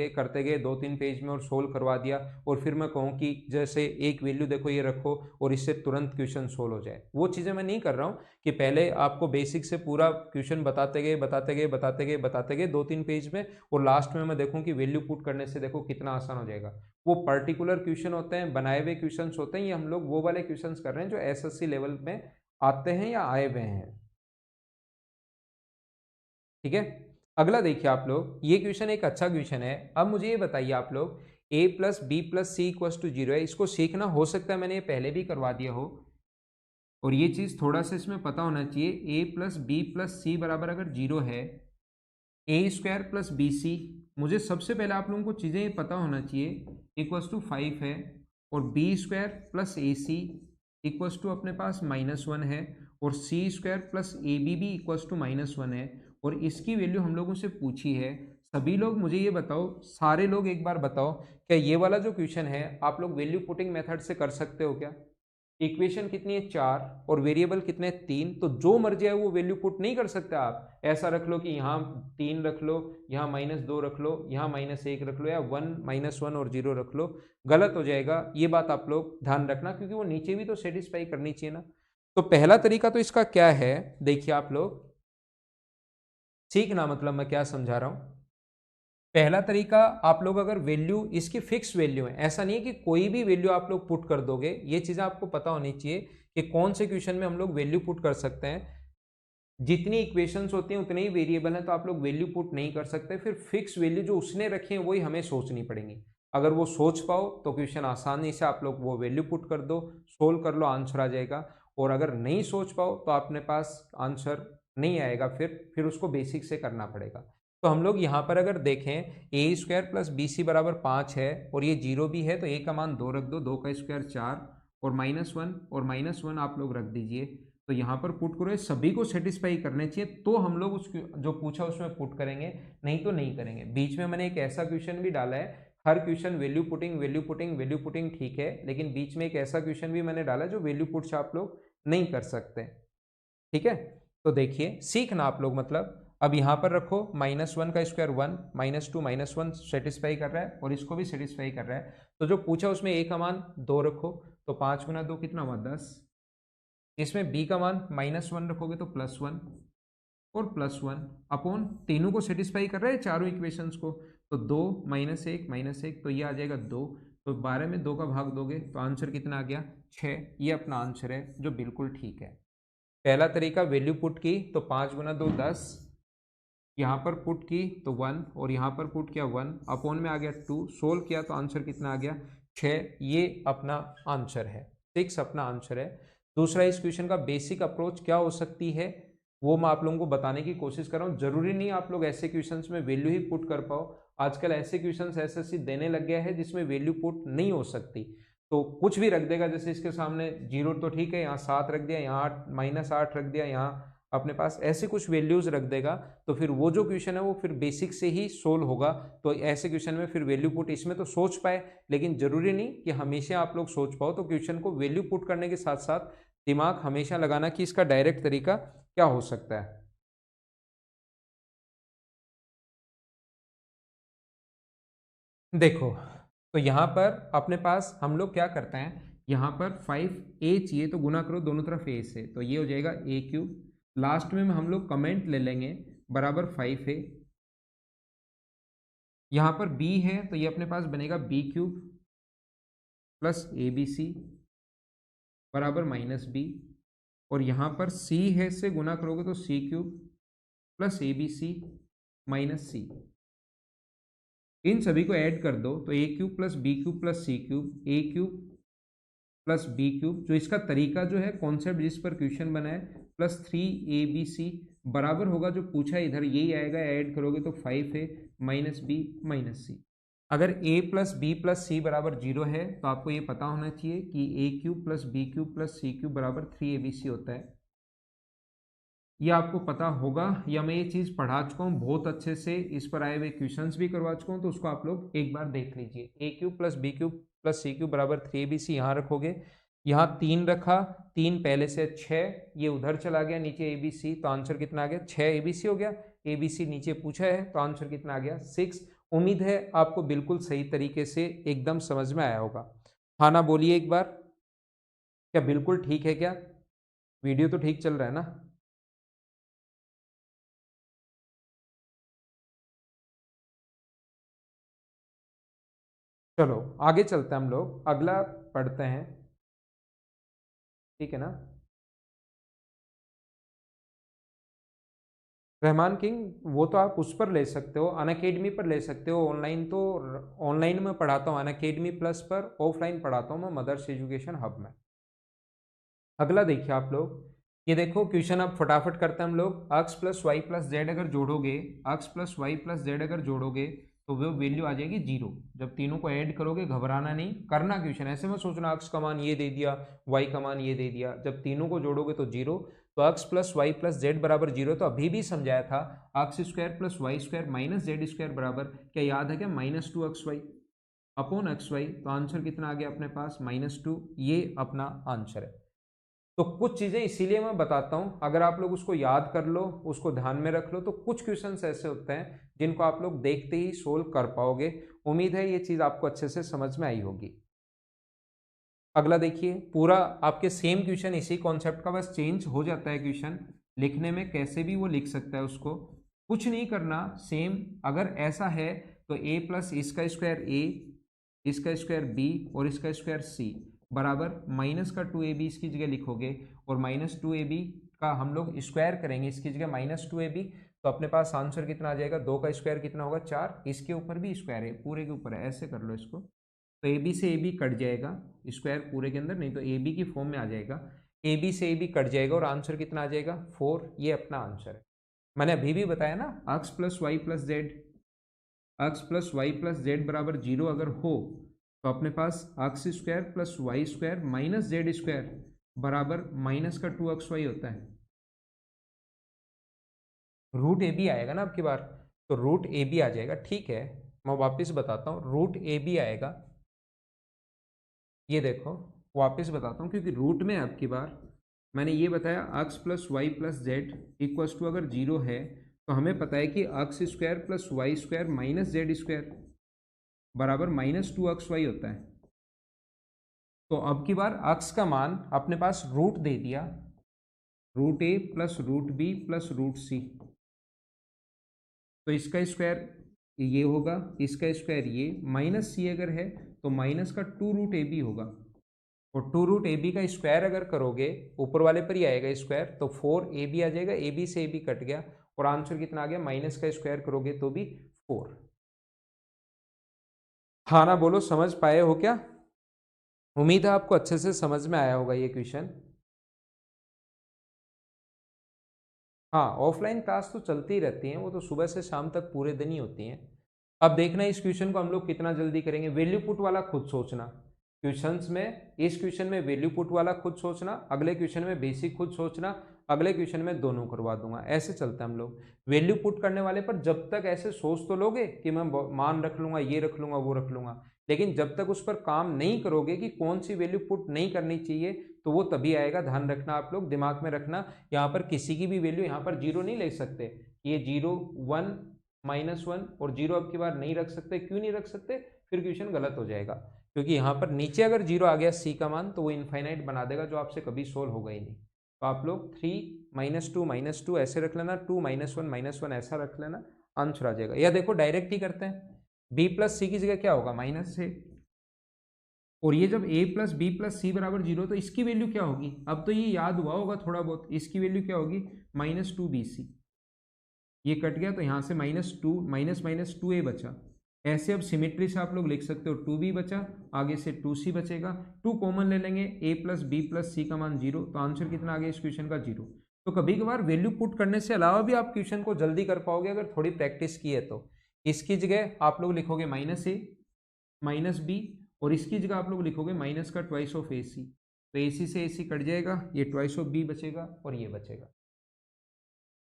गए 2-3 पेज में और सोल्व करवा दिया, और फिर मैं कहूँ कि जैसे एक वैल्यू देखो ये रखो और इससे तुरंत क्वेश्चन सोल्व हो जाए। वो चीज़ें मैं नहीं कर रहा हूँ कि पहले आपको बेसिक से पूरा क्वेश्चन बताते गए 2-3 पेज में, और लास्ट में मैं देखूँ कि वैल्यू पुट करने से देखो कितना आसान हो जाएगा। वो पर्टिकुलर क्वेश्चन होते हैं, बनाए हुए क्वेश्चन होते हैं, ये हम लोग वो वाले क्वेश्चन कर रहे हैं जो एसएससी लेवल में आते हैं या आए हुए हैं। ठीक है, अगला देखिए आप लोग, ये क्वेश्चन एक अच्छा क्वेश्चन है। अब मुझे ये बताइए आप लोग, a plus B plus C equals to 0 है, इसको सीखना हो सकता है मैंने ये पहले भी करवा दिया हो, और ये चीज थोड़ा सा इसमें पता होना चाहिए। a plus B plus C बराबर अगर 0 है, ए स्क्वायर प्लस बी सी, मुझे सबसे पहले आप लोगों को चीज़ें ये पता होना चाहिए, इक्वस टू 5 है, और B square plus A C equals to अपने पास -1 है, और C square plus A B equals to -1 है, और इसकी वैल्यू हम लोगों से पूछी है। सभी लोग मुझे ये बताओ, सारे लोग एक बार बताओ, क्या ये वाला जो क्वेश्चन है आप लोग वैल्यू पुटिंग मेथड से कर सकते हो क्या? इक्वेशन कितनी है? 4, और वेरिएबल कितने? 3, तो जो मर्जी है वो वैल्यू पुट नहीं कर सकते आप। ऐसा रख लो कि यहाँ 3 रख लो, यहाँ -2 रख लो, यहाँ -1 रख लो, या 1 -1 और 0 रख लो, गलत हो जाएगा। ये बात आप लोग ध्यान रखना, क्योंकि वो नीचे भी तो सेटिस्फाई करनी चाहिए ना। तो पहला तरीका तो इसका क्या है, देखिए आप लोग, सीखना मतलब मैं क्या समझा रहा हूँ। पहला तरीका, आप लोग अगर वैल्यू इसकी फिक्स वैल्यू है, ऐसा नहीं है कि कोई भी वैल्यू आप लोग पुट कर दोगे, ये चीज़ें आपको पता होनी चाहिए कि कौन से क्वेश्चन में हम लोग वैल्यू पुट कर सकते हैं। जितनी इक्वेशंस होती हैं उतने ही वेरिएबल हैं, तो आप लोग वैल्यू पुट नहीं कर सकते, फिर फिक्स वैल्यू जो उसने रखी है वही हमें सोचनी पड़ेंगी। अगर वो सोच पाओ तो क्वेश्चन आसानी से आप लोग वो वैल्यू पुट कर दो, सोल्व कर लो, आंसर आ जाएगा। और अगर नहीं सोच पाओ तो अपने पास आंसर नहीं आएगा, फिर उसको बेसिक से करना पड़ेगा। तो हम लोग यहाँ पर अगर देखें, ए स्क्वायर प्लस बी सी बराबर 5 है, और ये 0 भी है, तो ए का मान 2 रख दो, 2 का स्क्वायर 4, और -1 और -1 आप लोग रख दीजिए। तो यहाँ पर पुट करो, सभी को सेटिस्फाई करने चाहिए, तो हम लोग उस जो पूछा उसमें पुट करेंगे, नहीं तो नहीं करेंगे। बीच में मैंने एक ऐसा क्वेश्चन भी डाला है, हर question value putting value putting value putting ठीक है, लेकिन बीच में एक ऐसा क्वेश्चन भी मैंने डाला जो वैल्यू पुट से आप लोग नहीं कर सकते। ठीक है, तो देखिए सीखना आप लोग, मतलब अब यहाँ पर रखो, -1 का स्क्वायर 1, -2 -1 सेटिस्फाई कर रहा है, और इसको भी सेटिस्फाई कर रहा है। तो जो पूछा उसमें ए का मान 2 रखो, तो 5 गुना 2 कितना हुआ? 10। इसमें बी का मान -1 रखोगे तो +1, और +1 अपॉन तीनों को सेटिस्फाई कर रहा है, चारों इक्वेशंस को, तो 2 -1 तो ये आ जाएगा 2। तो 12 में 2 का भाग दोगे तो आंसर कितना आ गया? 6। ये अपना आंसर है जो बिल्कुल ठीक है। पहला तरीका वैल्यू पुट की, तो 5 गुना 2 10, यहाँ पर पुट की तो 1 और यहाँ पर पुट किया 1 अपॉन में आ गया 2, सोल्व किया तो आंसर कितना आ गया 6। ये अपना आंसर है, 6 अपना आंसर है। दूसरा, इस क्वेश्चन का बेसिक अप्रोच क्या हो सकती है वो मैं आप लोगों को बताने की कोशिश कर रहा हूँ। जरूरी नहीं आप लोग ऐसे क्वेश्चंस में वैल्यू ही पुट कर पाओ, आजकल ऐसे क्वेश्चंस एसएससी देने लग गया है जिसमें वैल्यू पुट नहीं हो सकती, तो कुछ भी रख देगा। जैसे इसके सामने 0 तो ठीक है, यहाँ 7 रख दिया, यहाँ -8 रख दिया, यहाँ अपने पास ऐसे कुछ वैल्यूज रख देगा, तो फिर वो जो क्वेश्चन है वो फिर बेसिक से ही सोल्व होगा। तो ऐसे क्वेश्चन में फिर वैल्यू पुट इसमें तो सोच पाए, लेकिन जरूरी नहीं कि हमेशा आप लोग सोच पाओ। तो क्वेश्चन को वैल्यू पुट करने के साथ साथ दिमाग हमेशा लगाना कि इसका डायरेक्ट तरीका क्या हो सकता है। देखो, तो यहाँ पर अपने पास हम लोग क्या करते हैं, यहाँ पर 5a चाहिए तो गुना करो दोनों तरफ a से, तो ये हो जाएगा a3। लास्ट में हम लोग कमेंट ले लेंगे बराबर 5a। यहाँ पर b है तो ये अपने पास बनेगा b³ प्लस abc बराबर -b, और यहाँ पर c है, से गुना करोगे तो c³ प्लस abc -c। इन सभी को ऐड कर दो तो a³ plus b³ plus c³ a³ plus b³ जो इसका तरीका जो है कॉन्सेप्ट जिस पर क्वेश्चन बना है प्लस 3abc बराबर होगा जो पूछा है इधर यही आएगा, ऐड करोगे तो 5a -b -c। अगर a plus B plus C बराबर 0 है तो आपको ये पता होना चाहिए कि a³ plus b³ plus c³ बराबर 3abc होता है। ये आपको पता होगा या मैं ये चीज़ पढ़ा चुका हूँ बहुत अच्छे से, इस पर आए हुए क्वेश्चंस भी करवा चुका हूँ, तो उसको आप लोग एक बार देख लीजिए। a³ plus b³ plus c³ बराबर 3abc यहाँ रखोगे, यहाँ 3 रखा, 3 पहले से 6, ये उधर चला गया नीचे abc, तो आंसर कितना आ गया 6 abc हो गया। abc नीचे पूछा है तो आंसर कितना आ गया 6। उम्मीद है आपको बिल्कुल सही तरीके से एकदम समझ में आया होगा। हाँ ना बोलिए एक बार, क्या बिल्कुल ठीक है क्या? वीडियो तो ठीक चल रहा है ना? चलो आगे चलते हैं, हम लोग अगला पढ़ते हैं, ठीक है ना। रहमान किंग वो तो आप उस पर ले सकते हो, अनअकैडमी पर ले सकते हो। ऑनलाइन तो ऑनलाइन में पढ़ाता हूँ अनअकैडमी प्लस पर, ऑफलाइन पढ़ाता हूँ मैं मदर्स एजुकेशन हब में। अगला देखिए आप लोग, ये देखो क्वेश्चन अब फटाफट करते हैं हम लोग। x plus Y plus Z अगर जोड़ोगे, x plus Y plus Z अगर जोड़ोगे तो वो वैल्यू आ जाएगी 0। जब तीनों को ऐड करोगे, घबराना नहीं, करना क्वेश्चन ऐसे में सोचना x का मान ये दे दिया, y का मान ये दे दिया, जब तीनों को जोड़ोगे तो 0। तो x plus Y plus Z बराबर 0, तो अभी भी समझाया था x² प्लस y² माइनस जेड² बराबर, क्या याद है क्या, -2xy अपॉन xy। तो आंसर कितना आ गया अपने पास -2, ये अपना आंसर है। तो कुछ चीजें इसीलिए मैं बताता हूं, अगर आप लोग उसको याद कर लो, उसको ध्यान में रख लो, तो कुछ क्वेश्चंस ऐसे होते हैं जिनको आप लोग देखते ही सोल्व कर पाओगे। उम्मीद है ये चीज आपको अच्छे से समझ में आई होगी। अगला देखिए, पूरा आपके सेम क्वेश्चन इसी कॉन्सेप्ट का, बस चेंज हो जाता है क्वेश्चन लिखने में, कैसे भी वो लिख सकता है उसको, कुछ नहीं करना, सेम। अगर ऐसा है तो a प्लस इसका स्क्वायर a, इसका स्क्वायर b और इसका स्क्वायर c बराबर -2ab इसकी जगह लिखोगे, और -2ab का हम लोग स्क्वायर करेंगे इसकी जगह -2ab, तो अपने पास आंसर कितना आ जाएगा, 2 का स्क्वायर कितना होगा 4, इसके ऊपर भी स्क्वायर है, पूरे के ऊपर है, ऐसे कर लो इसको, तो ए बी से ए बी कट जाएगा, स्क्वायर पूरे के अंदर नहीं तो ए बी की फॉर्म में आ जाएगा, ए बी से ए बी कट जाएगा और आंसर कितना आ जाएगा 4। ये अपना आंसर है। मैंने अभी भी बताया ना, x plus Y plus Z, X plus Y plus Z बराबर 0 अगर हो तो अपने पास x² प्लस y² माइनस जेड² बराबर -2xy होता है। रूट ए बी आएगा ना आपकी बार, तो रूट ए बी आ जाएगा, ठीक है। मैं वापस बताता हूँ, रूट ए बी आएगा, ये देखो वापस बताता हूँ, क्योंकि रूट में आपकी बार मैंने ये बताया x plus Y plus Z equals to अगर 0 है तो हमें पता है कि x² प्लस y² माइनस जेड² बराबर -2xy होता है। तो अब की बार x का मान अपने पास रूट दे दिया, root A plus root B plus root C, तो इसका स्क्वायर ये होगा, इसका स्क्वायर ये, माइनस सी अगर है तो माइनस का 2 रूट ए बी होगा, और 2 रूट ए बी का स्क्वायर अगर करोगे ऊपर वाले पर ही आएगा स्क्वायर, तो 4 ए बी आ जाएगा, ए बी से ए बी कट गया और आंसर कितना आ गया, माइनस का स्क्वायर करोगे तो भी 4। हाँ ना बोलो, समझ पाए हो क्या? उम्मीद है आपको अच्छे से समझ में आया होगा ये क्वेश्चन। हाँ, ऑफलाइन क्लास तो चलती ही रहती हैं, वो तो सुबह से शाम तक पूरे दिन ही होती हैं। अब देखना इस क्वेश्चन को हम लोग कितना जल्दी करेंगे। वैल्यू पुट वाला खुद सोचना, क्वेश्चंस में इस क्वेश्चन में वैल्यू पुट वाला खुद सोचना, अगले क्वेश्चन में बेसिक खुद सोचना, अगले क्वेश्चन में दोनों करवा दूंगा। ऐसे चलते हैं हम लोग। वैल्यू पुट करने वाले पर जब तक ऐसे सोच तो लोगे कि मैं मान रख लूंगा, ये रख लूंगा, वो रख लूंगा, लेकिन जब तक उस पर काम नहीं करोगे कि कौन सी वैल्यू पुट नहीं करनी चाहिए, तो वो तभी आएगा। ध्यान रखना, आप लोग दिमाग में रखना, यहाँ पर किसी की भी वैल्यू यहाँ पर जीरो नहीं ले सकते। ये 0 1 -1 और 0 अब की बार नहीं रख सकते। क्यों नहीं रख सकते? फिर क्वेश्चन गलत हो जाएगा, क्योंकि यहाँ पर नीचे अगर 0 आ गया सी का मान तो वो इनफाइनाइट बना देगा, जो आपसे कभी सोल्व होगा ही नहीं। तो आप लोग 3 -2 ऐसे रख लेना, 2 -1 ऐसा रख लेना, आंसर आ जाएगा। या देखो डायरेक्ट ही करते हैं, बी प्लस सी की जगह क्या होगा, माइनस है, और ये जब a plus B plus C बराबर 0, तो इसकी वैल्यू क्या होगी? अब तो ये याद हुआ होगा थोड़ा बहुत, इसकी वैल्यू क्या होगी, -2bc। ये कट गया तो यहाँ से -2 -2a बचा। ऐसे अब सिमेट्री से आप लोग लिख सकते हो, 2b बचा, आगे से 2c बचेगा, 2 कॉमन ले लेंगे, a प्लस बी प्लस सी का मान 0, तो आंसर कितना आ गया इस क्वेश्चन का, 0। तो कभी कभार वैल्यू पुट करने से अलावा भी आप क्वेश्चन को जल्दी कर पाओगे अगर थोड़ी प्रैक्टिस की है तो। इसकी जगह आप लोग लिखोगे -a -b, और इसकी जगह आप लोग लिखोगे माइनस का ट्वाइस ऑफ AC, तो AC से AC कट जाएगा, ये ट्वाइस ऑफ b बचेगा और ये बचेगा।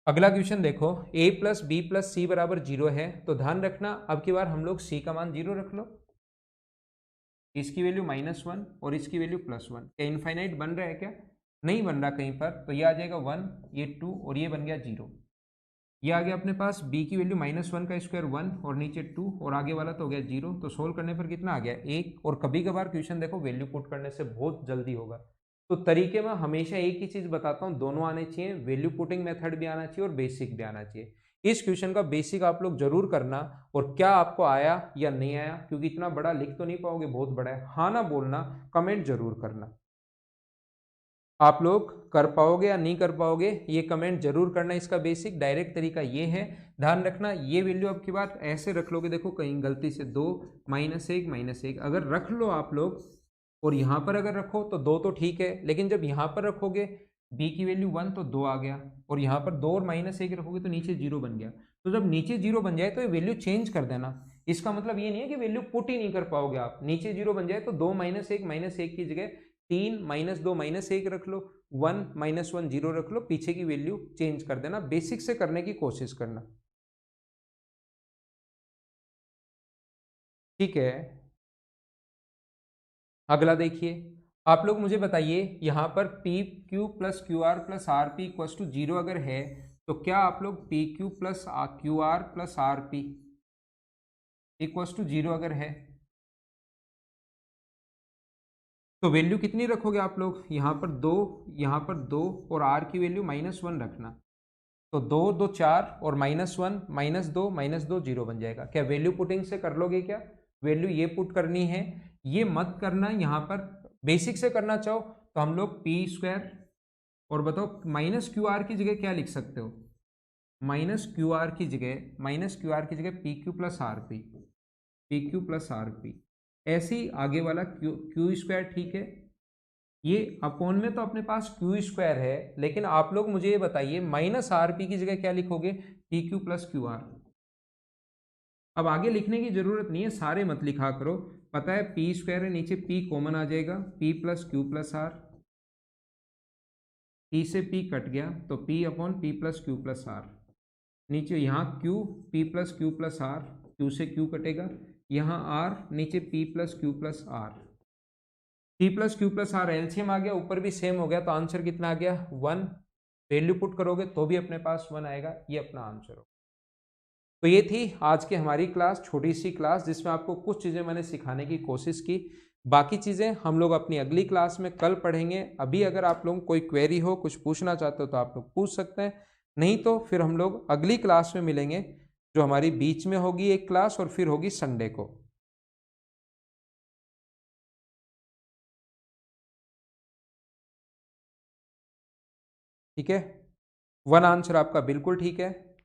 अगला क्वेश्चन देखो, a plus B plus C बराबर 0 है, तो ध्यान रखना अब की बार हम लोग c का मान 0 रख लो, इसकी वैल्यू -1 और इसकी वैल्यू +1। क्या इनफाइनाइट बन रहा है क्या? नहीं बन रहा कहीं पर, तो ये आ जाएगा 1, ये 2 और ये बन गया 0। ये आ गया अपने पास b की वैल्यू -1 का स्क्वायर 1 और नीचे 2 और आगे वाला तो हो गया 0, तो सोल्व करने पर कितना आ गया 1। और कभी कभार क्वेश्चन देखो वैल्यू पुट करने से बहुत जल्दी होगा, तो तरीके में हमेशा एक ही चीज बताता हूँ, दोनों आने चाहिए, वैल्यू पुटिंग मेथड भी आना चाहिए और बेसिक भी आना चाहिए। इस क्वेश्चन का बेसिक आप लोग जरूर करना, और क्या आपको आया या नहीं आया, क्योंकि इतना बड़ा लिख तो नहीं पाओगे, बहुत बड़ा है। हाँ ना बोलना, कमेंट जरूर करना। आप लोग कर पाओगे या नहीं कर पाओगे ये कमेंट जरूर करना। इसका बेसिक डायरेक्ट तरीका ये है, ध्यान रखना ये वैल्यू अब की बात ऐसे रख लोगे, देखो कहीं गलती से 2 -1 अगर रख लो आप लोग, और यहाँ पर अगर रखो तो 2 तो ठीक है, लेकिन जब यहाँ पर रखोगे b की वैल्यू 1 तो 2 आ गया, और यहाँ पर 2 और -1 रखोगे तो नीचे 0 बन गया। तो जब नीचे 0 बन जाए तो ये वैल्यू चेंज कर देना। इसका मतलब ये नहीं है कि वैल्यू पुट ही नहीं कर पाओगे आप, नीचे 0 बन जाए तो 2 -1 की जगह 3 -2 -1 रख लो, 1 -1 0 रख लो, पीछे की वैल्यू चेंज कर देना। बेसिक से करने की कोशिश करना, ठीक है। अगला देखिए, आप लोग मुझे बताइए, यहाँ पर P Q plus Q R plus R P equals to 0 अगर है, तो क्या आप लोग P Q plus Q R plus R P equals to 0 अगर है, तो वैल्यू कितनी रखोगे आप लोग, यहाँ पर 2, यहाँ पर 2, और आर की वैल्यू -1 रखना। तो 2 2 4 और -1 -2 0 बन जाएगा। क्या वैल्यू पुटिंग से कर लोगे क्या? वैल्यू ये पुट करनी है, ये मत करना। यहाँ पर बेसिक से करना चाहो तो हम लोग पी स्क्वायर, और बताओ माइनस क्यू आर की जगह क्या लिख सकते हो, माइनस क्यू आर की जगह P Q plus R P, ऐसे ही आगे वाला क्यू स्क्वायर, ठीक है। ये अपोन में तो अपने पास क्यू स्क्वायर है, लेकिन आप लोग मुझे ये बताइए माइनस आर पी की जगह क्या लिखोगे, P Q plus Q are. अब आगे लिखने की जरूरत नहीं है, सारे मत लिखा करो, पता है पी स्क्वायर है, नीचे पी कॉमन आ जाएगा, P plus Q plus R, P से पी कट गया तो P upon P plus Q plus R, नीचे यहाँ Q, P plus Q plus R, Q से क्यू कटेगा, यहाँ आर, नीचे P plus Q plus R, P plus Q plus R LCM आ गया, ऊपर भी सेम हो गया, तो आंसर कितना आ गया 1। वैल्यू पुट करोगे तो भी अपने पास 1 आएगा, ये अपना आंसर हो। तो ये थी आज की हमारी क्लास, छोटी सी क्लास, जिसमें आपको कुछ चीज़ें मैंने सिखाने की कोशिश की। बाकी चीज़ें हम लोग अपनी अगली क्लास में कल पढ़ेंगे। अभी अगर आप लोगों को कोई क्वेरी हो, कुछ पूछना चाहते हो तो आप लोग पूछ सकते हैं, नहीं तो फिर हम लोग अगली क्लास में मिलेंगे, जो हमारी बीच में होगी एक क्लास, और फिर होगी संडे को। ठीक है, 1 आंसर आपका बिल्कुल ठीक है।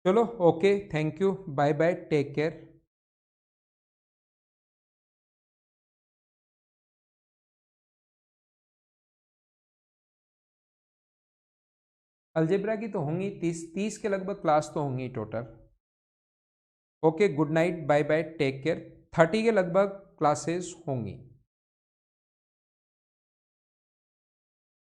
चलो okay, thank you, bye bye, take care. Algebra की तो होंगी 30 के लगभग क्लास तो होंगी total. Okay, good night, bye bye, take care. 30 के लगभग क्लासेस होंगी।